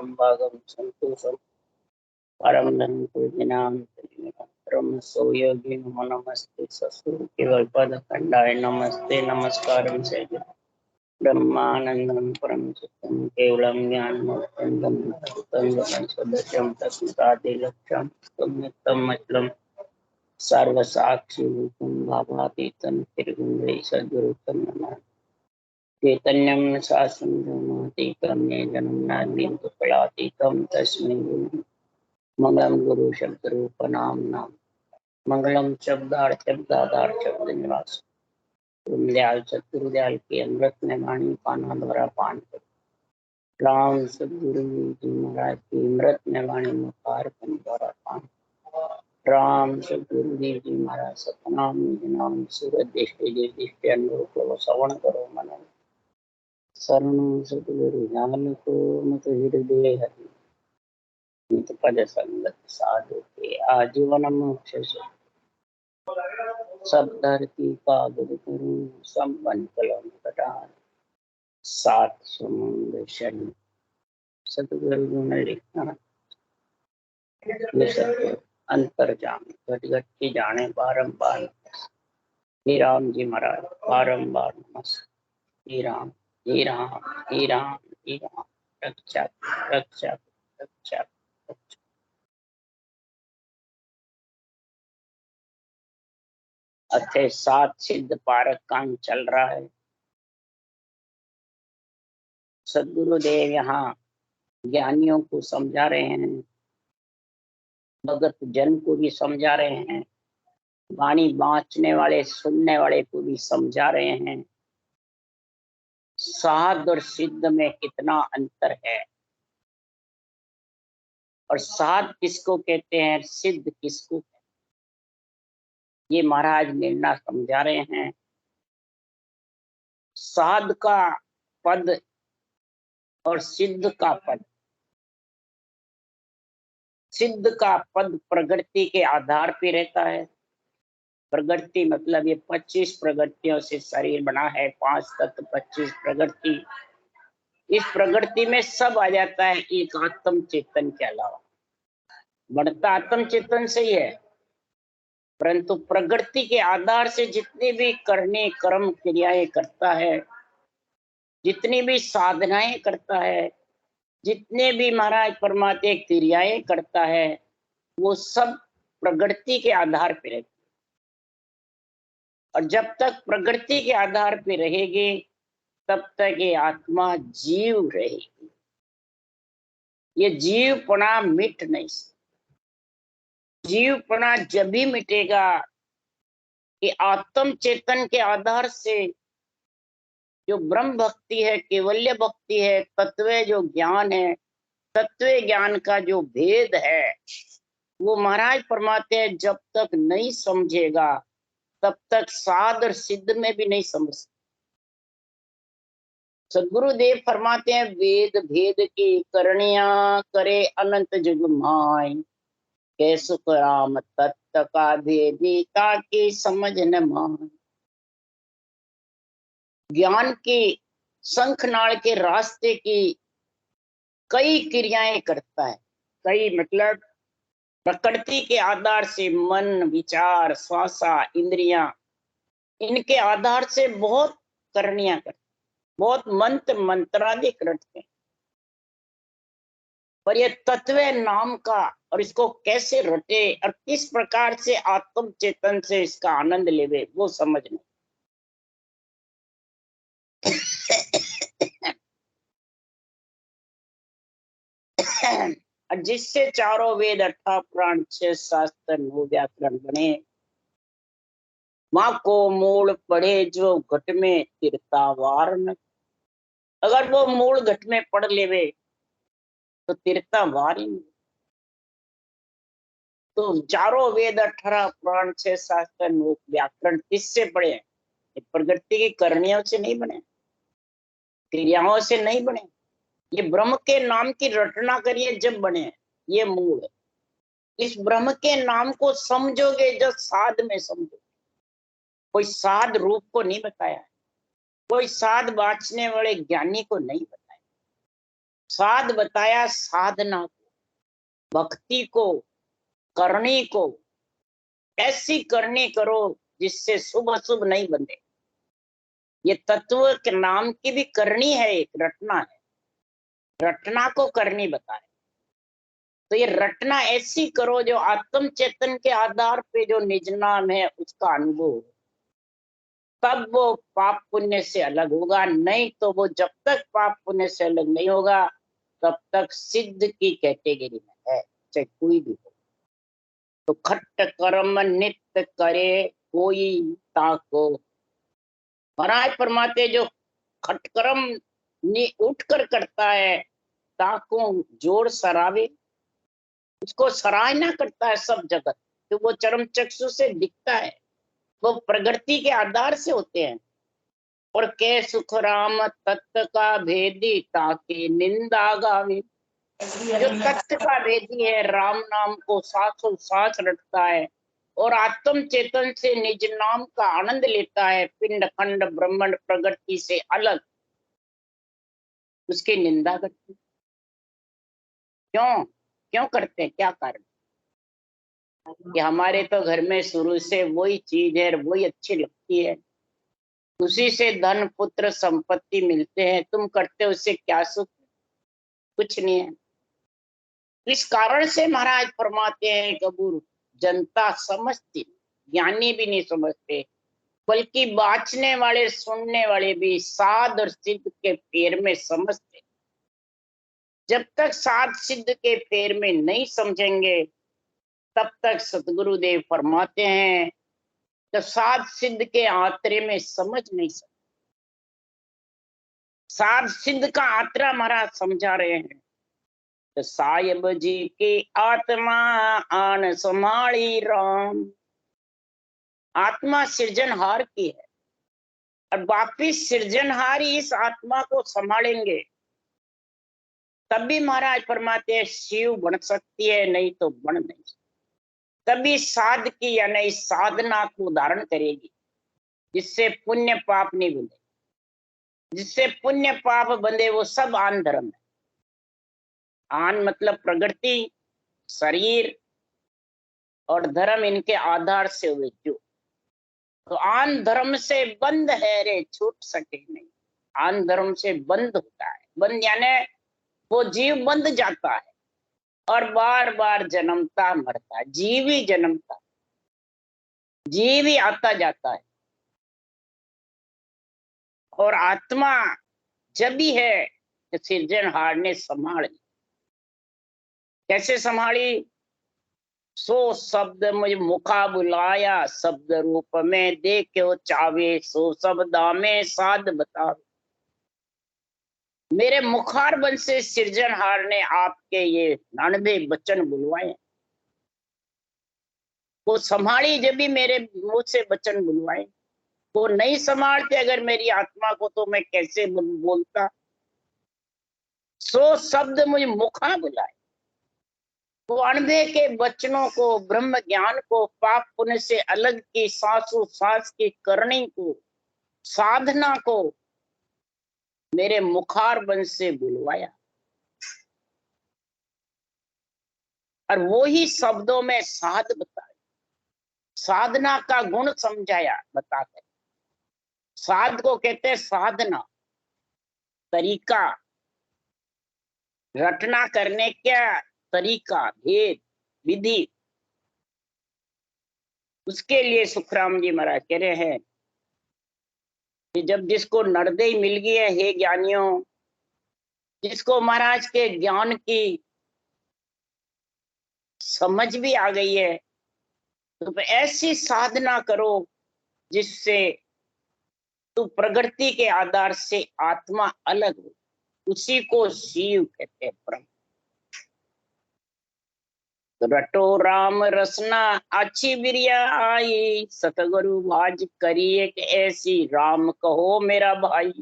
परम भागम संतोषम परम धन पूजनाम ब्रह्म सोयोगी नमो नमस्ते ससुर केवल पद खंडाय नमस्ते नमस्कारम से ब्रह्मानंदम परम सत्यम केवलम ज्ञानमोक्तम सदस्यम तस्मादि लक्ष्यम नित्यम अचलम सर्व साक्षी रूपम भावातीतम त्रिगुण सद्गुरुतम नमः चैतन्यम शासनतीतम जन्मनादीकलातीतम तस्मै मंगलम गुरु शब्द रूप नाम मंगलम शब्दार्थ निवास दयाल सतगुरुदयाल के अमृत में वाणी पाना द्वारा पान कर राम सतगुरु जी महाराज की अमृत में वाणी मुखार द्वारा पान राम सतगुरु जी महाराज सतनाम नाम सूरत दृष्टि अनुरूप श्रवण करो मन शरण सतगुरु ज्ञान को मत हृदय हरि नित पद संगत साधु के आजीवन मोक्ष सब धरती कागज करूं संपन्न कलम कटान सात समुद्र शनि सतगुरु जी ने लिखा ये सत्य अंतर जान घट घट की जाने बारंबार हे राम जी महाराज बारंबार नमस्कार हे राम हे राम हे राम हे राम रक्षा रक्षा रक्षा अथे सात सिद्ध पारक काम चल रहा है। सदगुरुदेव यहाँ ज्ञानियों को समझा रहे हैं, भगत जन को भी समझा रहे हैं, वाणी बांचने वाले सुनने वाले को भी समझा रहे हैं साध और सिद्ध में कितना अंतर है और साध किसको कहते हैं, सिद्ध किसको कहते हैं। ये महाराज निर्णय समझा रहे हैं। साध का पद और सिद्ध का पद, सिद्ध का पद प्रगति के आधार पे रहता है। प्रगति मतलब ये 25 प्रगतियों से शरीर बना है, 5 तत्व 25 प्रगति। इस प्रगति में सब आ जाता है एक आत्म चेतन के अलावा। बढ़ता आत्म चेतन से ही है, परंतु प्रगति के आधार से जितनी भी करने कर्म क्रियाएं करता है, जितनी भी साधनाएं करता है, जितने भी महाराज परमात्मा क्रियाएं करता है, वो सब प्रगति के आधार पर रहती है। और जब तक प्रगति के आधार पर रहेगी तब तक ये आत्मा जीव रहेगी। ये जीवपना मिट नहीं सकता। जीवपना जब भी मिटेगा कि आत्म चेतन के आधार से जो ब्रह्म भक्ति है, केवल्य भक्ति है, तत्व जो ज्ञान है, तत्व ज्ञान का जो भेद है, वो महाराज परमात्मा जब तक नहीं समझेगा तब तक साध और सिद्ध में भी नहीं समझ सकता। सदगुरुदेव फरमाते हैं वेद भेद की करनिया करे अनंत जुग माय, कैसु राम तत्व का भेदी ताकि समझ न मान। ज्ञान की शंखनाल के रास्ते की कई क्रियाएं करता है। कई मतलब प्रकृति के आधार से मन, विचार, श्वासा, इंद्रियां, इनके आधार से बहुत करनियां करते, बहुत मंत्रादिक रटते हैं। पर यह तत्व नाम का और इसको कैसे रटे और किस प्रकार से आत्म चेतन से इसका आनंद लेवे वो समझ नहीं। जिससे चारों वेद 18 पुराण 6 शास्त्र 9 व्याकरण बने, माँ को मूल पढ़े जो घट में तिरतावार न। अगर वो मूल घट में पढ़ लेवे तो तिरतावार ही नहीं। तो चारों वेद 18 पुराण 6 शास्त्र 9 व्याकरण किससे पढ़े हैं? प्रगति की करनियों से नहीं बने, क्रियाओं से नहीं बने, ये ब्रह्म के नाम की रटना करिए जब बने। ये मूल है। इस ब्रह्म के नाम को समझोगे जब साध में समझो। कोई साध रूप को नहीं बताया, कोई साध बांचने वाले ज्ञानी को नहीं बताया। साध बताया साधना को, भक्ति को, करनी को। ऐसी करनी करो जिससे शुभ अशुभ नहीं बंधे। ये तत्व के नाम की भी करनी है, एक रटना है, रटना को करनी बताए। तो ये रटना ऐसी करो जो आत्म चेतन के आधार पे जो निज नाम है उसका अनुभव हो, तब वो पाप पुण्य से अलग होगा। नहीं तो वो जब तक पाप पुण्य से अलग नहीं होगा तब तक सिद्ध की कैटेगरी में है, चाहे कोई भी हो। तो खट्ट कर्म नित्य करे कोई ताको। महाराज फरमाते जो खटकर्म उठ कर करता है, ताको जोड़ सरावे, उसको सराहना करता है सब जगत, तो वो चरम चक्षु से दिखता है। वो प्रगति के आधार से होते हैं। और के सुख राम तत्व का भेदी ताके निंदा गावे। जो तत्व का भेदी है, राम नाम को सासों सास रटता है और आत्म चेतन से निज नाम का आनंद लेता है, पिंड खंड ब्रह्मांड प्रगति से अलग, उसकी निंदा करते। क्यों क्यों करते हैं, क्या कारण? कि हमारे तो घर में शुरू से वही चीज है, वही अच्छी लगती है, उसी से धन पुत्र संपत्ति मिलते हैं, तुम करते हो उससे क्या सुख? कुछ नहीं है। इस कारण से महाराज फरमाते हैं कबूर, जनता समझती, ज्ञानी भी नहीं समझते, बल्कि बाँचने वाले सुनने वाले भी साध और सिद्ध के फेर में समझते। जब तक साध सिद्ध के फेर में नहीं समझेंगे तब तक सतगुरुदेव फरमाते हैं तो साध सिद्ध के आंतरे में समझ नहीं सकते। साध सिद्ध का आंतरा महाराज समझा रहे हैं। तो साहिब जी की आत्मा आन संभाली राम। आत्मा सृजनहार की है और वापिस सृजनहारी इस आत्मा को संभालेंगे तभी महाराज फरमाते हैं शिव बन सकती है, नहीं तो बन नहीं सकती। तभी साध की या नहीं साधना को धारण करेगी, जिससे पुण्य पाप नहीं बंधे। जिससे पुण्य पाप बंधे वो सब आन धर्म है। आन मतलब प्रकृति, शरीर और धर्म, इनके आधार से हुए जो। तो आन धर्म से बंद है रे, छूट सके नहीं। आन धर्म से बंद होता है, बंद यानी वो जीव बंध जाता है और बार बार जन्मता मरता है। जीव ही जन्मता, जीव ही आता जाता है। और आत्मा जब भी है तो सृजनहार ने संभाली। कैसे संभाली? सो शब्द मुझ मुखा बुलाया, शब्द रूप में देखो चावे, सो शब्दा में साध बतावे। मेरे मुखार बन से सृजनहार ने आपके ये 99 वचन बुलवाए। वो संभाली जब भी मेरे मुंह से वचन बुलवाए। वो नहीं संभालते अगर मेरी आत्मा को तो मैं कैसे बोलता। सो शब्द मुझे मुखा बुलाए। वो अनबे के वचनों को, ब्रह्म ज्ञान को, पाप पुण्य से अलग की सांसों सांस की करनी को, साधना को मेरे मुखार बन से बुलवाया और वो ही शब्दों में साध बताया, साधना का गुण समझाया बताकर। साध को कहते हैं साधना, तरीका, रटना करने का तरीका, भेद, विधि। उसके लिए सुखराम जी महाराज कह रहे हैं कि जब जिसको नरदेई मिल गई है, हे ज्ञानियों, जिसको महाराज के ज्ञान की समझ भी आ गई है, तो ऐसी साधना करो जिससे तू प्रकृति के आधार से आत्मा अलग हो। उसी को शिव कहते हैं, ब्रह्म। रटो राम रसना अच्छी बिरिया आई, सतगुरु भाज करी एक ऐसी, राम कहो मेरा भाई।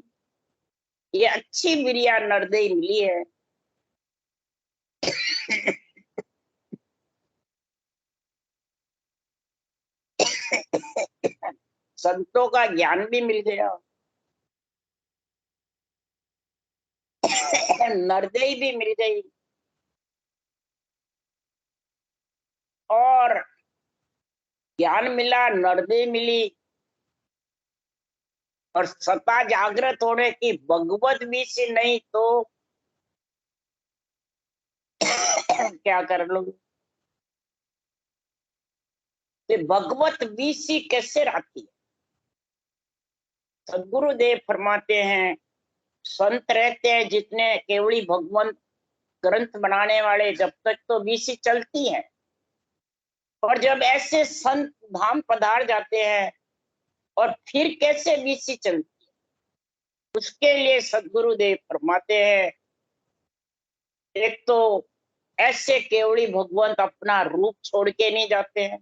ये अच्छी बिरिया नरदेई मिली है। संतों का ज्ञान भी मिल गया, नरदेई भी मिल गई और ज्ञान मिला, नरदेई मिली और सत्ता जागृत होने की भगवत विषय नहीं तो क्या कर लोगे? भगवत विषय कैसे रहती है? सदगुरुदेव फरमाते हैं, संत रहते हैं जितने केवली भगवंत ग्रंथ बनाने वाले, जब तक तो विषय चलती है, और जब ऐसे संत धाम पधार जाते हैं और फिर कैसे विषय चलती है? उसके लिए सदगुरुदेव फरमाते हैं, एक तो ऐसे केवली भगवंत अपना रूप छोड़ के नहीं जाते हैं,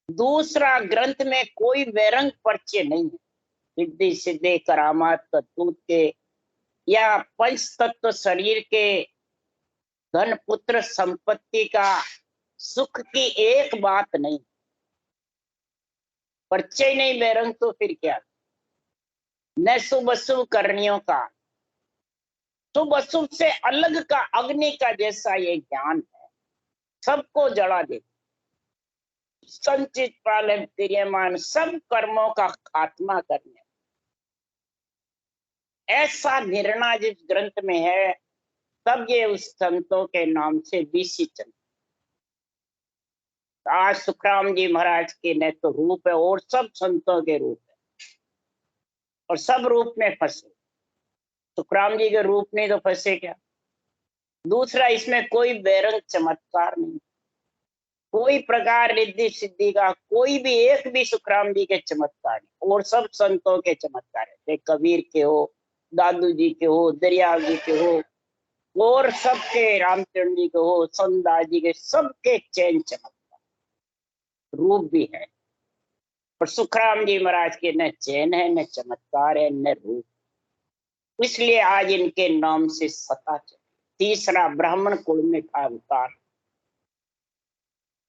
दूसरा ग्रंथ में कोई वैरंग परिचय नहीं है, सिद्धि सिद्धि करामात कतूत के या पंच तत्व शरीर के धन पुत्र संपत्ति का सुख की एक बात नहीं, परिचय नहीं वैरंग तो फिर क्या? न शुभ अशुभ करनियों का, शुभ अशुभ से अलग का अग्नि का जैसा ये ज्ञान है, सबको जला दे, संचित पालन क्रियमान, सब कर्मों का खात्मा करने, ऐसा निर्णय जिस ग्रंथ में है, तब ये उस संतों के नाम से विषय चल। आज सुखराम जी महाराज के न तो रूप है और सब संतों के रूप है, और सब रूप में फंसे। सुखराम जी के रूप में तो फंसे क्या? दूसरा, इसमें कोई बैरंग चमत्कार नहीं, कोई प्रकार रिद्धि सिद्धि का कोई भी एक भी सुखराम जी के चमत्कार नहीं, और सब संतों के चमत्कार है, कबीर के हो, दादू जी के हो, दरियाव जी के हो, और सबके रामचंद्र जी के हो, संतदास जी के, सबके चैन चमत्कार रूप भी है, और सुखराम जी महाराज के न चैन है, न चमत्कार है, न रूप, इसलिए आज इनके नाम से सता चले। तीसरा, ब्राह्मण कुल में था अवतार।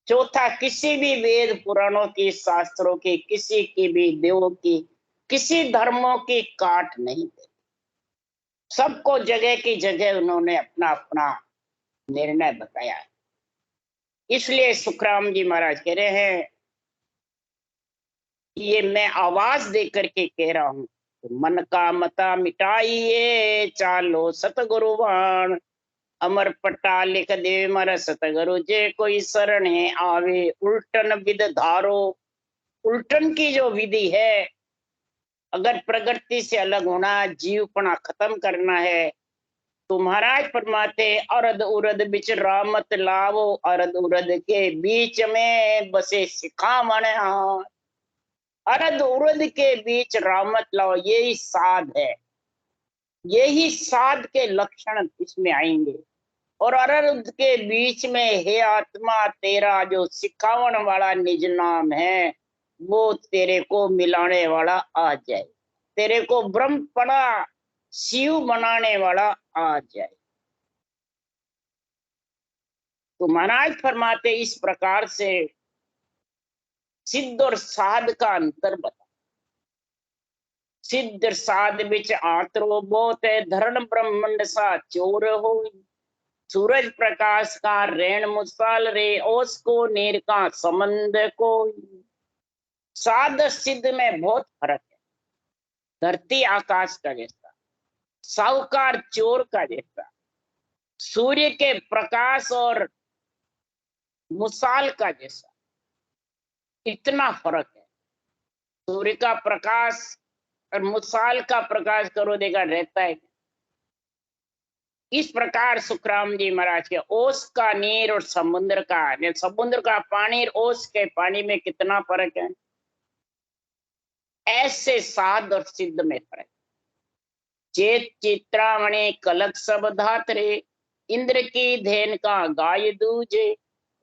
चौथा, किसी भी वेद पुराणों की, शास्त्रों की, किसी की भी देवों की, किसी धर्मों की काट नहीं थे, सबको जगह की जगह उन्होंने अपना अपना निर्णय बताया है। इसलिए सुखराम जी महाराज कह रहे हैं, ये मैं आवाज दे करके कह रहा हूं, तो मन का मता मिटाइए, चालो सतगुरुवाण, अमर पट्टा लिख दे मर सतगुरु जे कोई शरणे आवे, उल्टन विद धारो। उल्टन की जो विधि है, अगर प्रकृति से अलग होना, जीवपना खत्म करना है, तो महाराज फरमाते, अरद उरद बिच रामत लावो, अरद उरद के बीच में बसे सिखा मन, अरद उरद के बीच रामत लाओ, यही साध है, यही साध के लक्षण इसमें आएंगे। और अरद के बीच में हे आत्मा, तेरा जो सिखावन वाला निज नाम है, वो तेरे को मिलाने वाला आ जाए, तेरे को ब्रह्म पड़ा शिव बनाने वाला आ जाए। तो महाराज फरमाते, इस प्रकार से सिद्ध और साध का अंतर बता। सिद्ध साध बिच आतरो बहुत है, धरण ब्रह्मंड सा चोर हो, सूरज प्रकाश का रेण मुसाल रे, ओस को नीर का संबंध को। साध सिद्ध में बहुत फर्क है, धरती आकाश का जैसा, साहूकार चोर का जैसा, सूर्य के प्रकाश और मुसाल का जैसा, इतना फर्क है। सूर्य का प्रकाश और मुसाल का प्रकाश करो देखा रहता है। इस प्रकार सुखराम जी महाराज के ओस का नीर और समुद्र का पानी और ओस के पानी में कितना फर्क है, ऐसे साध और सिद्ध में फर्क। चेत चित्रामणि कलक सब धातरे, इंद्र की धेन का गाय दूजे,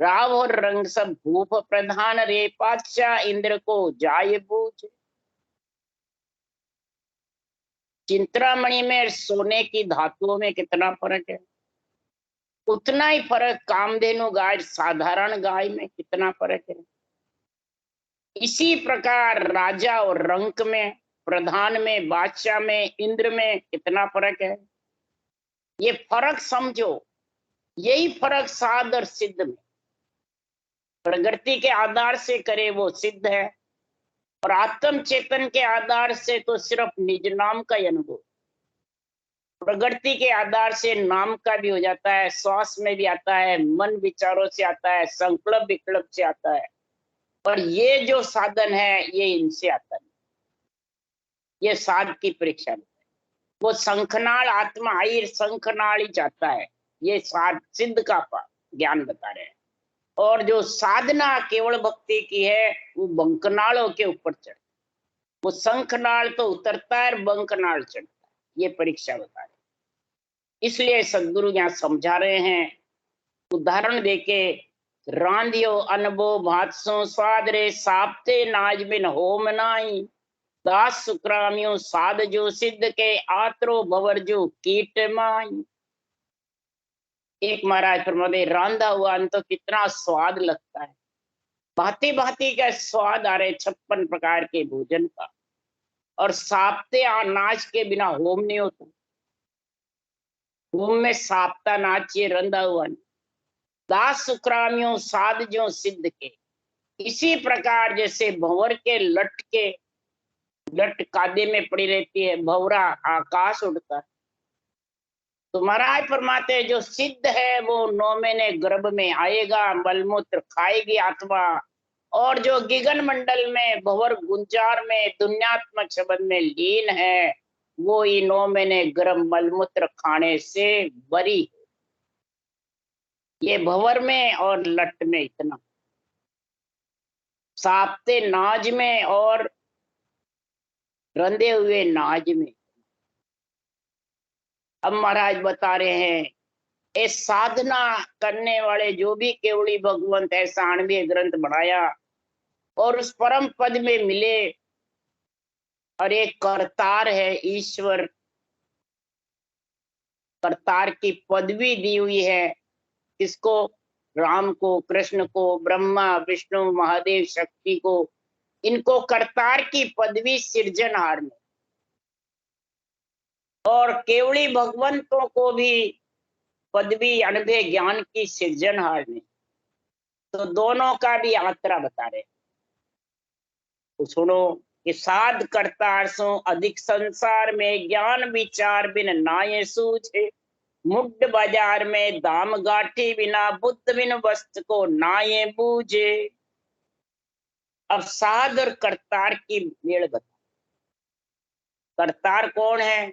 राव और रंग सब भूप प्रधान रे, पातशाह इंद्र को जाय बूझे। चिंतामणि में सोने की धातुओं में कितना फर्क है, उतना ही फर्क कामधेनु गाय साधारण गाय में कितना फर्क है। इसी प्रकार राजा और रंक में, प्रधान में, बादशाह में, इंद्र में कितना फर्क है। ये फर्क समझो। यही फर्क साध और सिद्ध में। प्रकृति के आधार से करे वो सिद्ध है, और आत्म चेतन के आधार से तो सिर्फ निज नाम का ही अनुभव। प्रकृति के आधार से नाम का भी हो जाता है, श्वास में भी आता है, मन विचारों से आता है, संकल्प विकल्प से आता है। और ये जो साधन है ये इनसे आता है। ये साध की परीक्षा है। वो शंखनाल आत्मा आई, शंखनाल ही चाहता है। ये साध सिद्ध का ज्ञान बता रहे हैं। और जो साधना केवल भक्ति की है वो बंकनालों के ऊपर चढ़, वो शंखनाल तो उतरता है, बंकनाल चढ़ता है। ये परीक्षा बता रहे। इसलिए सदगुरु यहाँ समझा रहे हैं, उदाहरण देके, रांधियो अनबो भातसो स्वाद रे साप्ते नाज बिन होम नाई, दास सुक्रामियो साध जो सिद्ध के आत्रो भवर जो कीट माई। एक महाराज फरमाते, रांधा हुआ अन्न तो कितना स्वाद लगता है, भांति भांति का स्वाद आ रहे 56 प्रकार के भोजन का। और साप्ते अनाज के बिना होम नहीं होता। होम में साप्ता नाच चाहिए, रंधा हुआ। दास सुक्रामियों साध जो सिद्ध के, इसी प्रकार जैसे भंवर के लट कादे में पड़ी रहती है, भंवरा आकाश उड़ता है। तो महाराज फरमाते हैं जो सिद्ध है वो 9 महीने गर्भ में आएगा, मलमूत्र खाएगी आत्मा। और जो गिगन मंडल में भंवर गुंजार में दुन्यात्मक शब्द में लीन है, वो ही 9 महीने गर्भ मलमूत्र खाने से बरी। ये भंवर में और लट में इतना, साप्ते नाज में और रंधे हुए नाज में। अब महाराज बता रहे हैं, ये साधना करने वाले जो भी केवली भगवंत ऐसा 98 ग्रंथ बनाया और उस परम पद में मिले। और एक करतार है ईश्वर, करतार की पदवी दी हुई है किसको? राम को, कृष्ण को, ब्रह्मा विष्णु महादेव शक्ति को। इनको करतार की पदवी सृजनहार में, और केवली भगवंतों को भी पदवी अनभे ज्ञान की सृजनहार में। तो दोनों का भी यात्रा बता रहे। तो सुनो कि साध करतार सो अधिक संसार में, ज्ञान विचार बिन नाये सूझे, मुड्ड बाजार में दाम गाठी बिना, बुद्ध बिन वस्त्र को नाये बूझे। अब साध और करतार की मेल बता। करतार कौन है?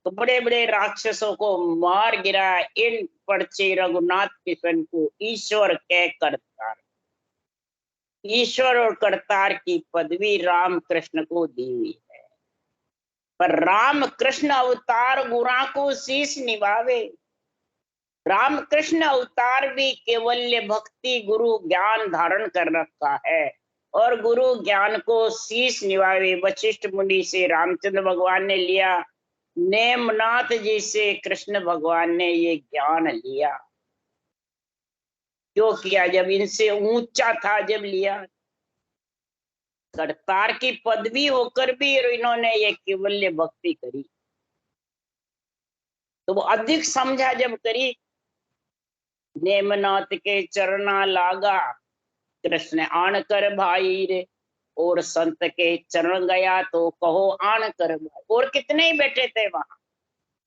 तो बड़े बड़े राक्षसों को मार गिरा इन पर्चे रघुनाथ किशन को ईश्वर कह करतार। ईश्वर और करतार की पदवी राम कृष्ण को दी हुई है। पर राम कृष्ण अवतार गुरा को शीश निभावे। राम कृष्ण अवतार भी केवल्य भक्ति गुरु ज्ञान धारण कर रखा है, और गुरु ज्ञान को शीश निभावे। वशिष्ठ मुनि से रामचंद्र भगवान ने लिया, नेमनाथ जी से कृष्ण भगवान ने ये ज्ञान लिया। क्यों किया? जब इनसे ऊंचा था जब लिया। करतार की पदवी होकर भी इन्होंने ये केवल्य भक्ति करी, तो वो अधिक समझा जब करी। नेमनाथ के चरना लागा, कृष्ण आन कर भाई रे, और संत के चरण गया तो कहो आन कर भाई। और कितने ही बैठे थे वहां,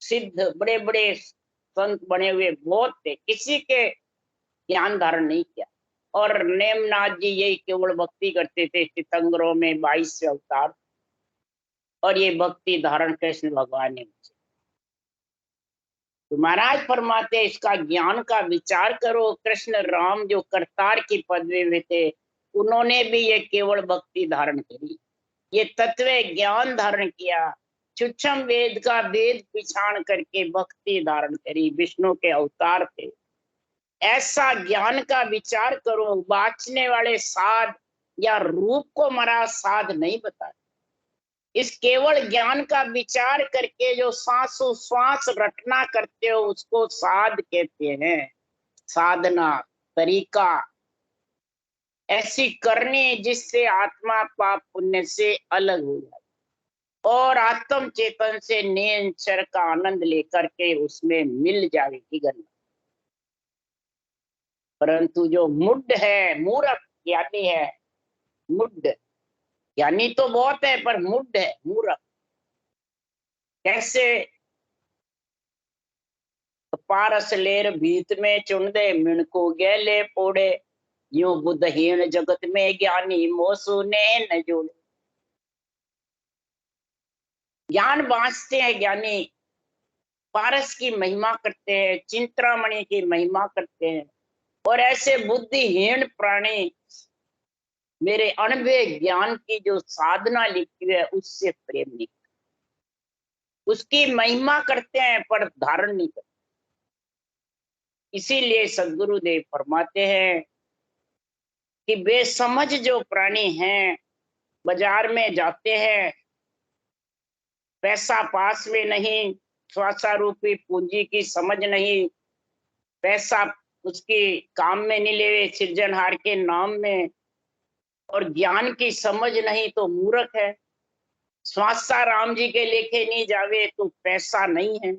सिद्ध बड़े बड़े संत बने हुए बहुत थे, किसी के ज्ञान धारण नहीं किया। और नेमनाथ जी यही केवल भक्ति करते थे। तीर्थंकरों में 22 अवतार, और ये भक्ति धारण कृष्ण भगवान ने मुझे। तो महाराज फरमाते इसका ज्ञान का विचार करो। कृष्ण राम जो करतार की पदवी में थे, उन्होंने भी ये केवल भक्ति धारण करी, ये तत्व ज्ञान धारण किया, सूक्ष्म वेद का वेद पिछाण करके भक्ति धारण करी। विष्णु के अवतार थे। ऐसा ज्ञान का विचार करो। बाँचने वाले साध या रूप को मरा साध नहीं बता। इस केवल ज्ञान का विचार करके जो सांसों श्वास रटना करते हो उसको साध कहते हैं। साधना तरीका ऐसी करनी जिससे आत्मा पाप पुण्य से अलग हो जाए। और आत्म चेतन से निरंतर का आनंद लेकर के उसमें मिल जाएगी गंगा। परंतु जो मुड है, मूर्ख ज्ञानी है, मुड ज्ञानी तो बहुत है पर मुड है, मूर्ख। कैसे? पारस लेर भीत में चुन दे, मिण को गैले पोड़े, यूं बुद्धहीन जगत में ज्ञानी मोसू ने न जोड़े। ज्ञान बांटते हैं ज्ञानी, पारस की महिमा करते हैं, चिंतामणि की महिमा करते हैं, और ऐसे बुद्धिहीन प्राणी मेरे अणवे ज्ञान की जो साधना लिखी है उससे प्रेम नहीं, उसकी महिमा करते हैं पर धारण नहीं करते। इसीलिए सदगुरुदेव फरमाते हैं कि बेसमझ जो प्राणी हैं, बाजार में जाते हैं, पैसा पास में नहीं, स्वासा रूपी पूंजी की समझ नहीं, पैसा उसके काम में नहीं लेवे सृजनहार के नाम में, और ज्ञान की समझ नहीं तो मूर्ख है। स्वासा राम जी के लेखे नहीं जावे तो पैसा नहीं है,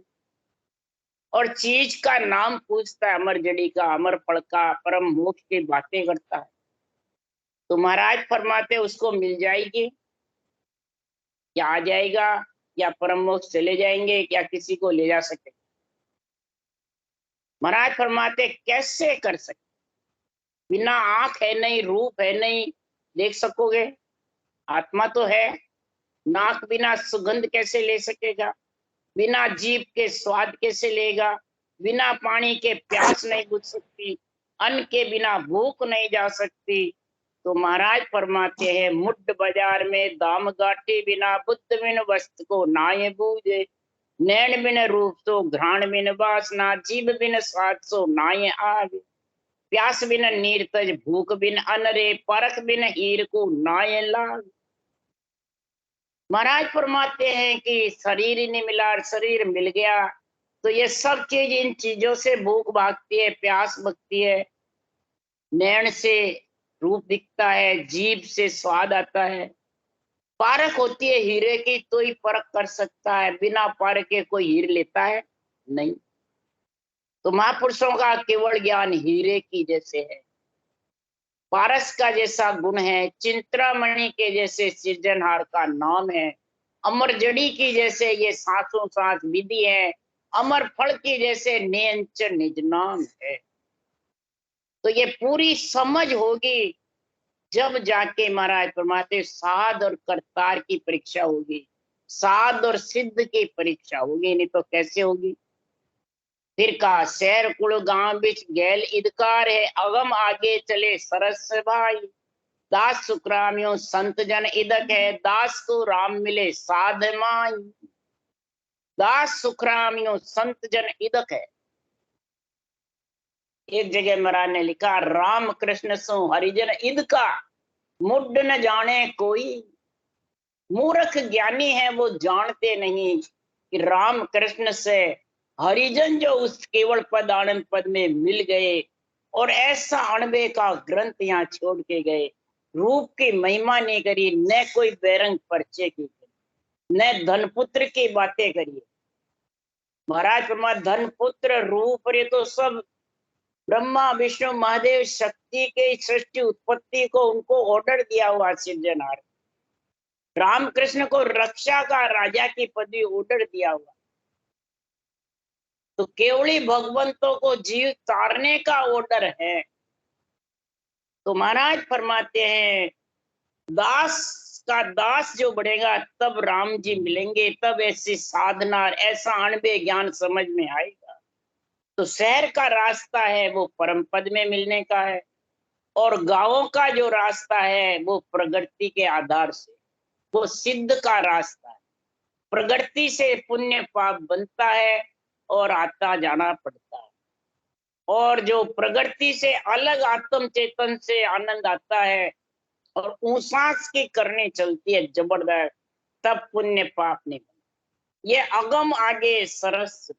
और चीज का नाम पूछता है, अमर जड़ी का, अमर फल का, परम मोक्ष की बातें करता है, तो महाराज फरमाते उसको मिल जाएगी, या आ जाएगा, या परम मोक्ष चले जाएंगे, क्या किसी को ले जा सके? महाराज फरमाते कैसे कर सकते? बिना आंख है नहीं, रूप है नहीं, देख सकोगे? आत्मा तो है, नाक बिना सुगंध कैसे ले सकेगा? बिना जीभ के स्वाद कैसे लेगा? बिना पानी के प्यास नहीं बुझ सकती, अन्न के बिना भूख नहीं जा सकती। तो महाराज फरमाते हैं, मुड बाजार में दाम गाठी, बिना बुद्ध बिन वस्तु को नाये बूझे, नैन बिन रूप सो घ्राण बिन वासना, जीभ बिन स्वाद सो नाये आगे, प्यास बिन नीर तज, भूख बिन अन्न रे, परख बिन हीर को नाये लाग। महाराज फरमाते हैं कि शरीर ही नहीं मिला, शरीर मिल गया तो ये सब चीज, इन चीजों से भूख भागती है, प्यास भगती है, नैन से रूप दिखता है, जीभ से स्वाद आता है, पारख होती है हीरे की तो ही परख कर सकता है, बिना पारख के कोई हीर लेता है नहीं। तो महापुरुषों का केवल ज्ञान हीरे की जैसे है, पारस का जैसा गुण है, चिंतामणि के जैसे सृजनहार का नाम है, अमर जड़ी की जैसे ये सांसों सांस विधि है, अमर फल की जैसे नियंच निज नाम है। तो ये पूरी समझ होगी जब जाके महाराज फरमाते साध और करतार की परीक्षा होगी, साध और सिद्ध की परीक्षा होगी, नहीं तो कैसे होगी? फिर कहा, शहर कुल गांव बिच गैल इदकार है, अगम आगे चले सरस भाई, दास सुखरामियों संत जन इदक है, दास को राम मिले साध माई, दास सुखरामियों संत जन इदक है। एक जगह महाराज ने लिखा, राम कृष्ण सो हरिजन इद का, मुड न जाने कोई। मूर्ख ज्ञानी है वो जानते नहीं कि राम कृष्ण से हरिजन जो उस केवल पद आनंद पद में मिल गए, और ऐसा अणबे का ग्रंथ यहाँ छोड़ के गए, रूप की महिमा नहीं करी, न कोई बेरंग पर्चे की, न धनपुत्र की बातें करी। महाराज फरमा, धनपुत्र रूप ये तो सब ब्रह्मा विष्णु महादेव शक्ति के सृष्टि उत्पत्ति को उनको ऑर्डर दिया हुआ सृजनहार, रामकृष्ण को रक्षा का राजा की पदवी ऑर्डर दिया हुआ, तो केवली भगवंतों को जीव तारने का ऑर्डर है। तो महाराज फरमाते हैं, दास का दास जो बढ़ेगा तब राम जी मिलेंगे, तब ऐसी साधना, ऐसा अणबे ज्ञान समझ में आएगा। तो शहर का रास्ता है वो परम पद में मिलने का है, और गांवों का जो रास्ता है वो प्रगति के आधार से, वो सिद्ध का रास्ता है। प्रगति से पुण्य पाप बनता है और आता जाना पड़ता है, और जो प्रगति से अलग आत्म चेतन से आनंद आता है और ऊसास की करनी चलती है जबरदस्त, तब पुण्य पाप नहीं बनता। ये अगम आगे सरस था।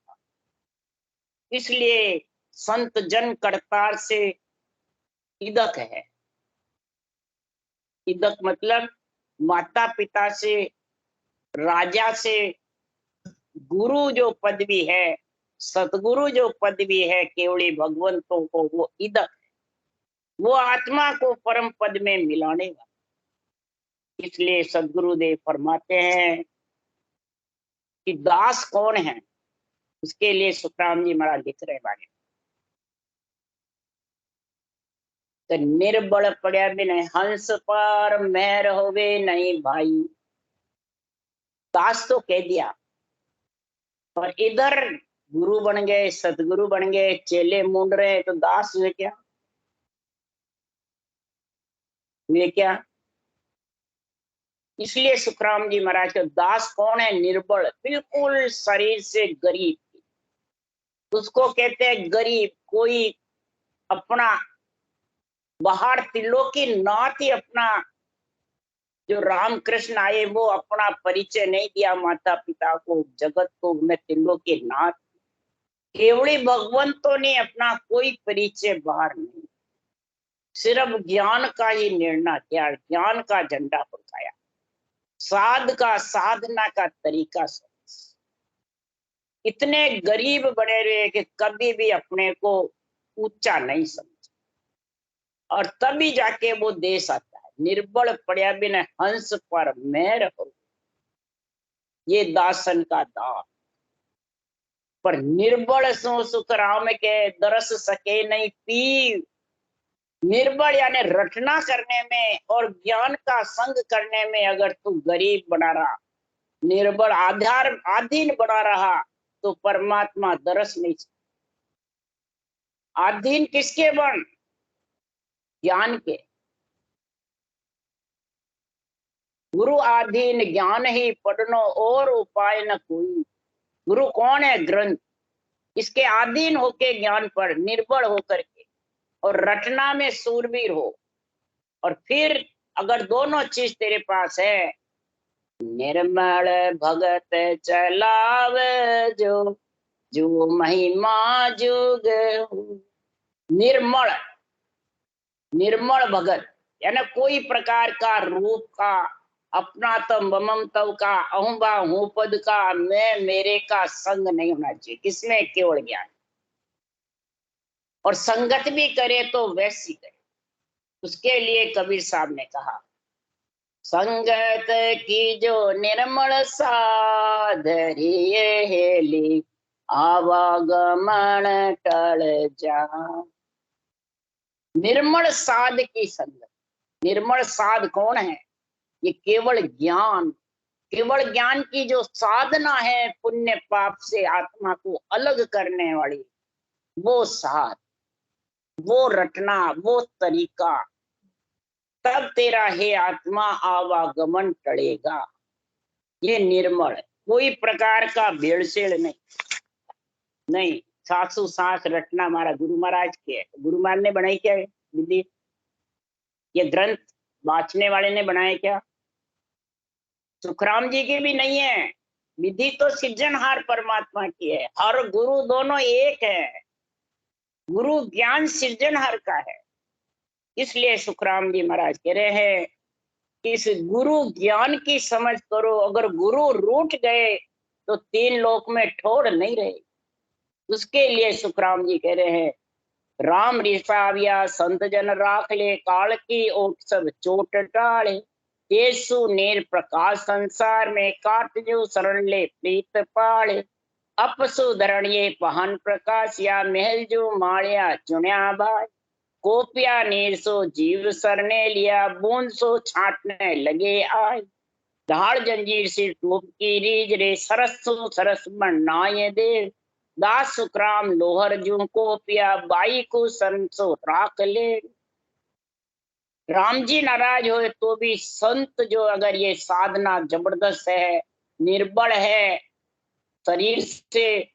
इसलिए संत जन करतार से इदक है। इदक मतलब माता पिता से राजा से गुरु जो पदवी है, सतगुरु जो पदवी है केवली भगवंतों को, वो इधर वो आत्मा को परम पद में मिलाने वाला। इसलिए सदगुरुदेव फरमाते हैं कि दास कौन है, उसके लिए सुखराम जी महाराज लिख रहे बारे। तो निर्बल पड़या भी नहीं, हंस पर मेहर होवे नहीं भाई। दास तो कह दिया, और इधर गुरु बन गए, सतगुरु बन गए, चेले मूंड रहे, तो दास हुए क्या? हुए क्या? इसलिए सुखराम जी महाराज के दास कौन है? निर्बल, बिल्कुल शरीर से गरीब, उसको कहते हैं गरीब। कोई अपना बाहर त्रिलोकी नाथ ही अपना, जो रामकृष्ण आए वो अपना परिचय नहीं दिया माता पिता को, जगत को, मैं त्रिलोकी नाथ। केवली भगवंतों ने अपना कोई परिचय बाहर नहीं, सिर्फ ज्ञान का ही निर्णय किया, ज्ञान का झंडा फड़काया, साधना का तरीका समझ। इतने गरीब बने रहे कि कभी भी अपने को ऊंचा नहीं समझ, और तभी जाके वो देश आता है। निर्बल पड़या बिन हंस पर मेहर हो, ये दासन का दास। पर निर्बल सो सुख राम के दरस सके नहीं पी। निर्बल यानी रटना करने में और ज्ञान का संग करने में अगर तू गरीब बना रहा, निर्बल आधार आधीन बना रहा, तो परमात्मा दरस नहीं। आधीन किसके बन? ज्ञान के। गुरु आधीन ज्ञान ही पढ़नो और उपाय न कोई। गुरु कौन है? ग्रंथ। इसके आधीन होके ज्ञान पढ़, निर्बल होकर के, और रटना में सूरवीर हो। और फिर अगर दोनों चीज तेरे पास है, निर्मल भगत चलाव जो, जो महिमा जुग हो। निर्मल, निर्मल भगत यानी कोई प्रकार का रूप का, अपना तो ममम तव का, अहुबा हूं पद का, मैं मेरे का संग नहीं होना चाहिए। किसमें? केवल ज्ञान। और संगत भी करे तो वैसी करे। उसके लिए कबीर साहब ने कहा, संगत की जो निर्मल साधरिए हेली, आवागमन टल जा। निर्मल साध की संगत। निर्मल साध कौन है? ये केवल ज्ञान, केवल ज्ञान की जो साधना है, पुण्य पाप से आत्मा को अलग करने वाली, वो साध, वो रटना, वो तरीका, तब तेरा हे आत्मा आवागमन टलेगा। ये निर्मल, कोई प्रकार का भेड़सेड़ नहीं। नहीं, सासू सास रटना हमारा गुरु महाराज के है। गुरु महाराज ने बनाई क्या है विधि? ये ग्रंथ बांचने वाले ने बनाए क्या? सुखराम जी की भी नहीं है। विधि तो सृजनहार परमात्मा की है। हर गुरु दोनों एक है। गुरु ज्ञान सृजनहार का है। इसलिए सुखराम जी महाराज कह रहे हैं कि इस गुरु ज्ञान की समझ करो। अगर गुरु रूठ गए तो तीन लोक में ठोर नहीं रहे। उसके लिए सुखराम जी कह रहे हैं, राम रिसाविया संत जन राख ले, काल की ओट सब चोट टाले। तेसु नेर प्रकाश संसार में, काट जो शरण ले प्रीत पाले। अपसु धरणिये पहन प्रकाश या, महल जो माड़िया चुन्या भाई। कोपिया नीर सो जीव सरने लिया, बूंद सो छाटने लगे आय। ढाल जंजीर से टूप की रीज रे, सरस सो सरस बनाए देव। दास सुखराम लोहर जू कोपिया, बाई को संसो राख ले। राम जी नाराज हो तो भी संत जो, अगर ये साधना जबरदस्त है, निर्बल है, शरीर से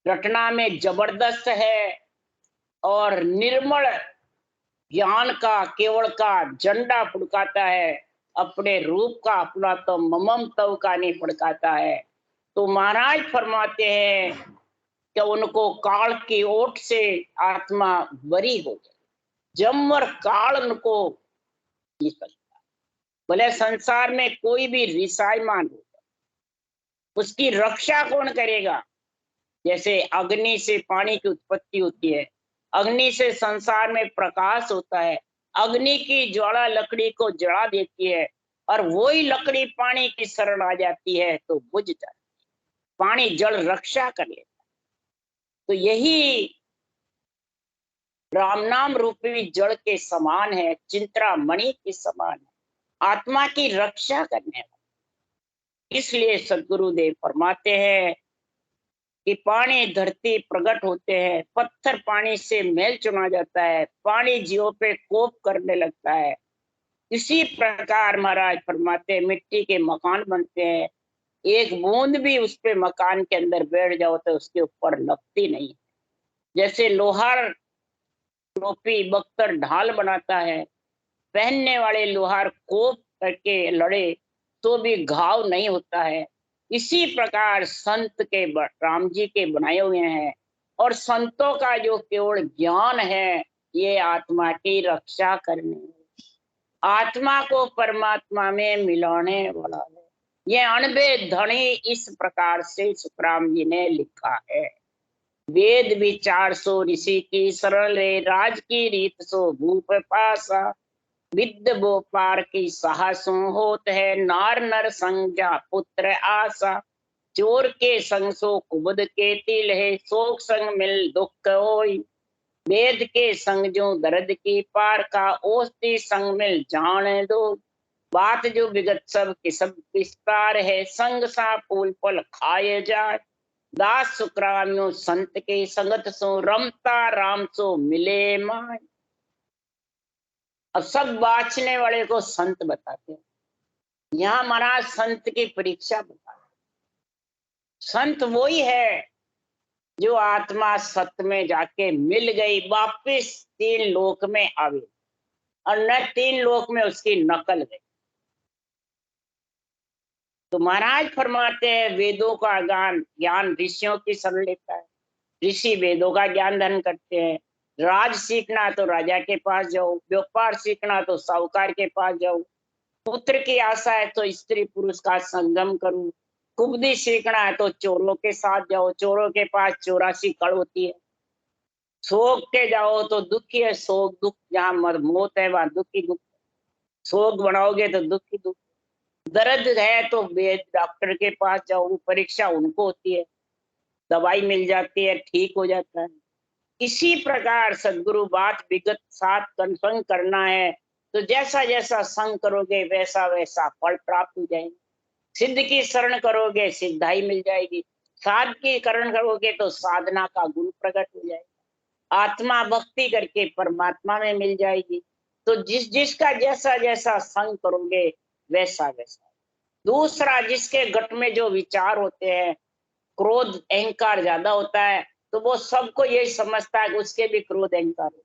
रटना में जबरदस्त है, और निर्मल ज्ञान का केवल का झंडा फड़काता है, अपने रूप का अपना तो ममम तव का नहीं फड़काता है, तो महाराज फरमाते हैं कि उनको काल की ओट से आत्मा बरी हो गई। जम और काल उनको नहीं सकता। भले संसार में कोई भी रिसायमान हो, उसकी रक्षा कौन करेगा? जैसे अग्नि से पानी की उत्पत्ति होती है, अग्नि से संसार में प्रकाश होता है, अग्नि की ज्वाला लकड़ी को जला देती है और वही लकड़ी पानी की शरण आ जाती है तो बुझ जाती है। पानी जल रक्षा कर लेता है। तो यही राम नाम रूपी जड़ के समान है, चिंतरा मणि के समान है, आत्मा की रक्षा करने वाला। इसलिए सदगुरुदेव फरमाते हैं कि पानी धरती प्रकट होते हैं, पत्थर पानी से मेल चुना जाता है, पानी जीवों पे कोप करने लगता है। इसी प्रकार महाराज फरमाते हैं मिट्टी के मकान बनते हैं, एक बूंद भी उस पे मकान के अंदर बैठ जाओ तो उसके ऊपर लगती नहीं। जैसे लोहार टोपी बख्तर ढाल बनाता है, पहनने वाले लोहार कोप करके लड़े तो भी घाव नहीं होता है। इसी प्रकार संत के राम जी के बनाए हुए हैं, और संतों का जो केवल ज्ञान है ये आत्मा की रक्षा करने, आत्मा को परमात्मा में मिलाने वाला है। ये अणबे धनी इस प्रकार से सुखराम जी ने लिखा है। वेद विचार सो ऋषि की सरल राज की रीत सो भूप पासा, विद्य वो पार की साहसों होत है नार नर संज्ञा पुत्र आशा, चोर के संग सो कुबद के तिल है शोक संग मिल दुख होई, वेद के संग जो दर्द की पार का ओस्ती संग मिल जाने दो, बात जो विगत सब के सब विस्तार है संग सा फूल फल खाए जाए, दास शुक्राम्यो संत के संगत सो रमता राम सो मिले माय। अब सब बाँचने वाले को संत बताते हैं, यहाँ महाराज संत की परीक्षा बता रहे। संत वही है जो आत्मा सत्य में जाके मिल गई, वापिस तीन लोक में आवे और न तीन लोक में उसकी नकल गई। तो महाराज फरमाते हैं वेदों का ज्ञान ऋषियों की शरण लेता है, ऋषि वेदों का ज्ञान धारण करते हैं। राज सीखना तो राजा के पास जाओ, व्यापार सीखना तो साहूकार के पास जाओ, पुत्र की आशा है तो स्त्री पुरुष का संगम करूं, कुबदी सीखना है तो चोरों के साथ जाओ, चोरों के पास 84 कड़ होती है, शोक के जाओ तो दुखी है, शोक दुख जहाँ मौत है वहां दुखी दुख, शोक बनाओगे तो दुखी दुख, दर्द है तो वेद डॉक्टर के पास जाओ, वो परीक्षा उनको होती है, दवाई मिल जाती है, ठीक हो जाता है। इसी प्रकार सदगुरु बात विगत साथ कंसंग करना है तो जैसा जैसा संग करोगे वैसा वैसा फल प्राप्त हो जाएगा। सिद्ध की शरण करोगे सिद्धाई मिल जाएगी, साध की शरण करोगे तो साधना का गुण प्रकट हो जाएगा, आत्मा भक्ति करके परमात्मा में मिल जाएगी। तो जिस जिसका जैसा जैसा संग करोगे वैसा वैसा। दूसरा, जिसके गट में जो विचार होते हैं, क्रोध अहंकार ज्यादा होता है तो वो सबको यही समझता है कि उसके भी क्रोध अहंकार है।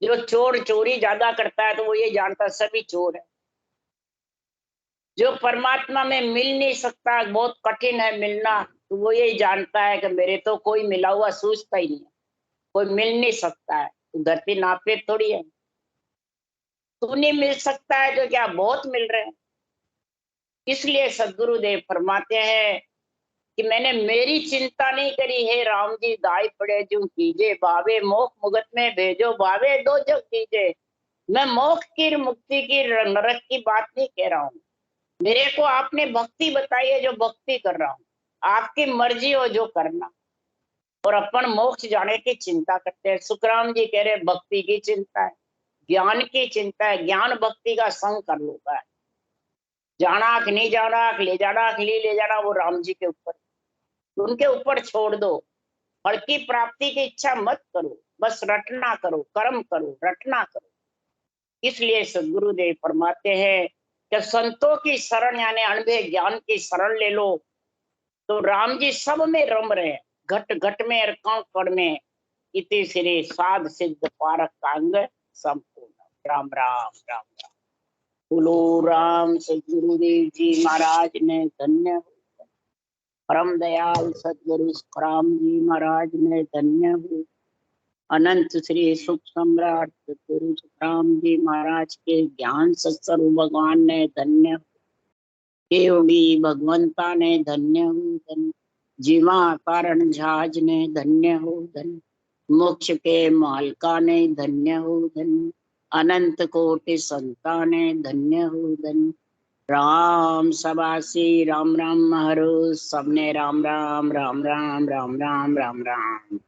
जो चोर चोरी ज्यादा करता है तो वो ये जानता है सभी चोर है। जो परमात्मा में मिल नहीं सकता, बहुत कठिन है मिलना, तो वो यही जानता है कि मेरे तो कोई मिला हुआ सूझता ही नहीं है, कोई मिल नहीं सकता है। तो धरती नापे थोड़ी है, तू नहीं मिल सकता है तो क्या बहुत मिल रहे हैं। इसलिए सदगुरुदेव फरमाते हैं कि मैंने मेरी चिंता नहीं करी है राम जी, दाई पड़े जो कीजे, भावे मोक्ष मुगत में भेजो, भावे दो जग कीजे। मैं मोक्ष की मुक्ति की नरक की बात नहीं कह रहा हूँ, मेरे को आपने भक्ति बताई है जो भक्ति कर रहा हूँ, आपकी मर्जी हो जो करना। और अपन मोक्ष जाने की चिंता करते हैं, सुखराम जी कह रहे भक्ति की चिंता है, ज्ञान की चिंता है, ज्ञान भक्ति का संग कर लो है। जाना कि नहीं जाना, ले जाना कि नहीं ले जाना, वो राम जी के ऊपर, उनके ऊपर छोड़ दो। फल की प्राप्ति की इच्छा मत करो, बस रटना करो, कर्म करो, रटना करो। इसलिए सदगुरुदेव फरमाते हैं कि संतों की शरण यानी अनबे ज्ञान की शरण ले लो तो राम जी सब में रम रहे हैं, घट घट में और कण कण में, इति श्री साध सिद्ध पारक कांग संपूर्ण। राम राम राम राम। बोलो राम सदगुरुदेव जी महाराज ने धन्य हो, परम दयाल सदगुरु राम जी महाराज ने धन्य हो, अनंत श्री सुख सम्राट सदगुरु राम जी महाराज के ज्ञान सत्सर्व भगवान ने धन्य हो। केवड़ी भगवंता ने धन्य हो धन्य, जीवा कारण जहाज ने धन्य हो धन्य, मोक्ष के मालका ने धन्य हो धन्य, अनंत कोटि संता ने धन्य हो धन्य। राम सबासी राम राम हरो, सबने राम राम राम राम राम राम राम राम।